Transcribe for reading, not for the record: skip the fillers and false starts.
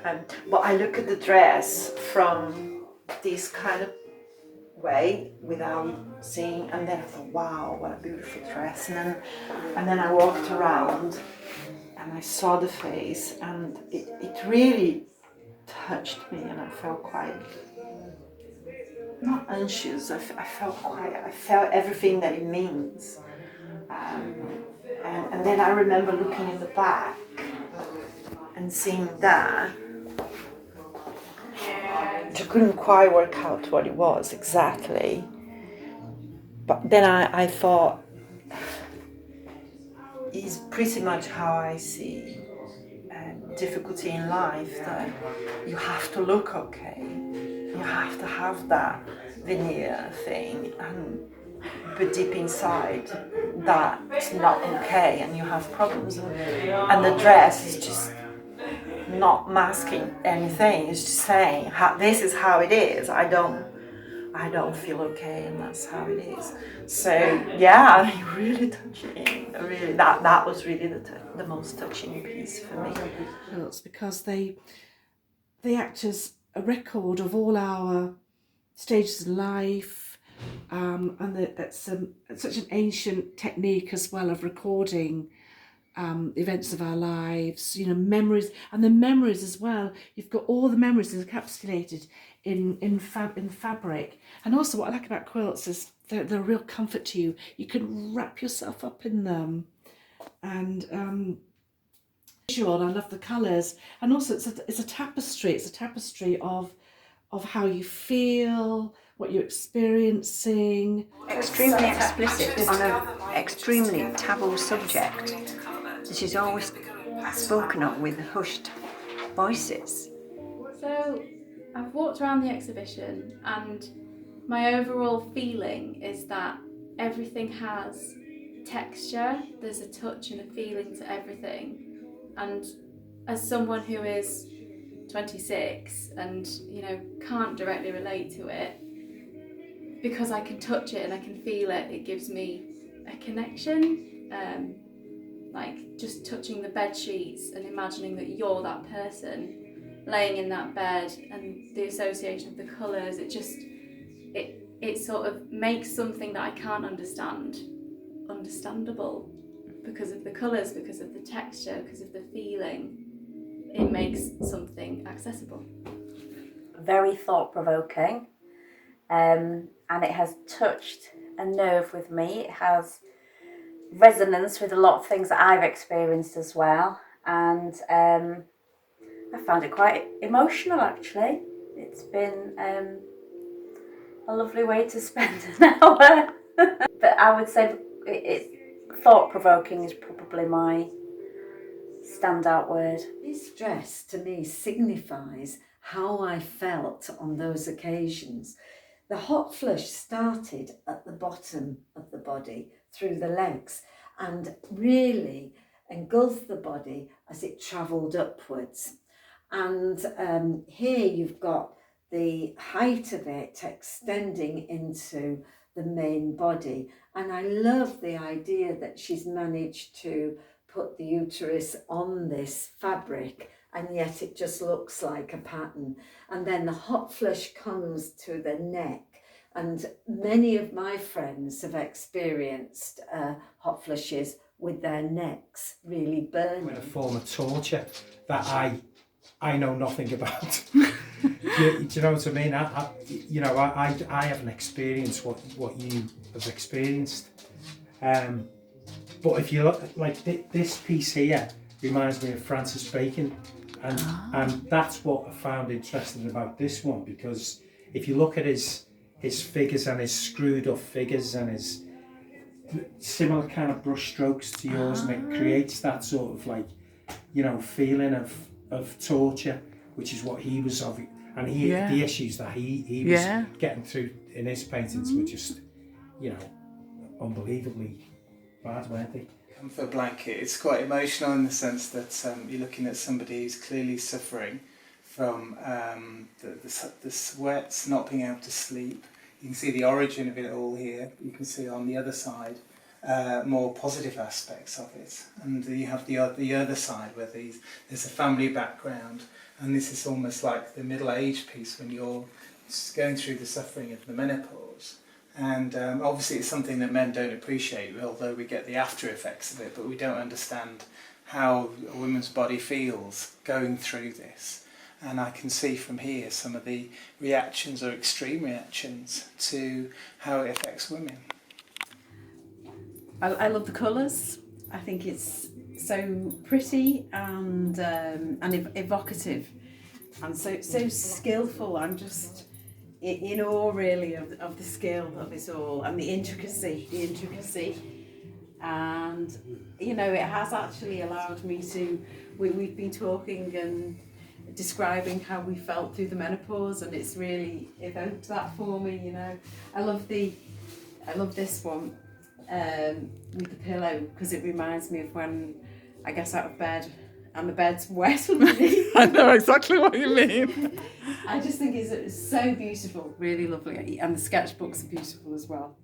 But I look at the dress from this kind of way without seeing, and then I thought, wow, what a beautiful dress. And then I walked around and I saw the face, and it really touched me, and I felt quite, not anxious, I felt everything that it means. And then I remember looking in the back and seeing that. I couldn't quite work out what it was exactly. But then I thought, it's pretty much how I see difficulty in life, that you have to look okay. You have to have that veneer thing, but deep inside that's not okay, and you have problems. And the dress is just not masking anything. It's just saying, this is how it is. I don't feel okay, and that's how it is. So yeah, I mean, really touching. Really, that was really the most touching piece for me. Because they act as a record of all our stages of life, and it's such an ancient technique as well of recording events of our lives, memories, and the memories as well. You've got all the memories encapsulated in fabric. And also what I like about quilts is they're a real comfort to you. You can wrap yourself up in them, and visual. I love the colours, and also it's a tapestry. It's a tapestry of how you feel, what you're experiencing. Extremely explicit on an extremely taboo subject. This is always spoken of with hushed voices. So I've walked around the exhibition, and my overall feeling is that everything has texture. There's a touch and a feeling to everything. And as someone who is 26 and can't directly relate to it, because I can touch it and I can feel it, it gives me a connection. Like just touching the bed sheets and imagining that you're that person laying in that bed, and the association of the colours, it sort of makes something that I can't understand understandable, because of the colours, because of the texture, because of the feeling. It makes something accessible. Very thought-provoking, and it has touched a nerve with me. It has resonance with a lot of things that I've experienced as well, and I found it quite emotional actually. It's been a lovely way to spend an hour. But I would say thought-provoking is probably my standout word. This dress to me signifies how I felt on those occasions. The hot flush started at the bottom of the body through the legs and really engulfed the body as it travelled upwards. And here you've got the height of it extending into the main body. And I love the idea that she's managed to put the uterus on this fabric, and yet it just looks like a pattern. And then the hot flush comes to the neck, and many of my friends have experienced hot flushes with their necks really burning. A form of torture that I know nothing about. do you know what I mean? I haven't experienced what you have experienced. But if you look like this piece here, reminds me of Francis Bacon, and that's what I found interesting about this one, because if you look at his figures and his screwed up figures and his similar kind of brush strokes to yours, and it creates that sort of like, feeling of torture, which is what he was of, and the issues that he was getting through in his paintings were just, unbelievably bad, weren't they? Comfort blanket. It's quite emotional in the sense that you're looking at somebody who's clearly suffering from the sweats, not being able to sleep. You can see the origin of it all here. You can see on the other side more positive aspects of it, and you have the other side where there's a family background, and this is almost like the middle age piece when you're going through the suffering of the menopause. And obviously it's something that men don't appreciate, although we get the after effects of it, but we don't understand how a woman's body feels going through this. And I can see from here some of the reactions or extreme reactions to how it affects women. I love the colours. I think it's so pretty and evocative, and so skillful. I'm just in awe, really, of the skill of it all and the intricacy. And you know, it has actually allowed me to. We've been talking and describing how we felt through the menopause, and it's really evoked that for me. You know, I love this one. With the pillow, because it reminds me of when I get out of bed and the bed's wet underneath. I know exactly what you mean. I just think it's so beautiful, really lovely, and the sketchbooks are beautiful as well.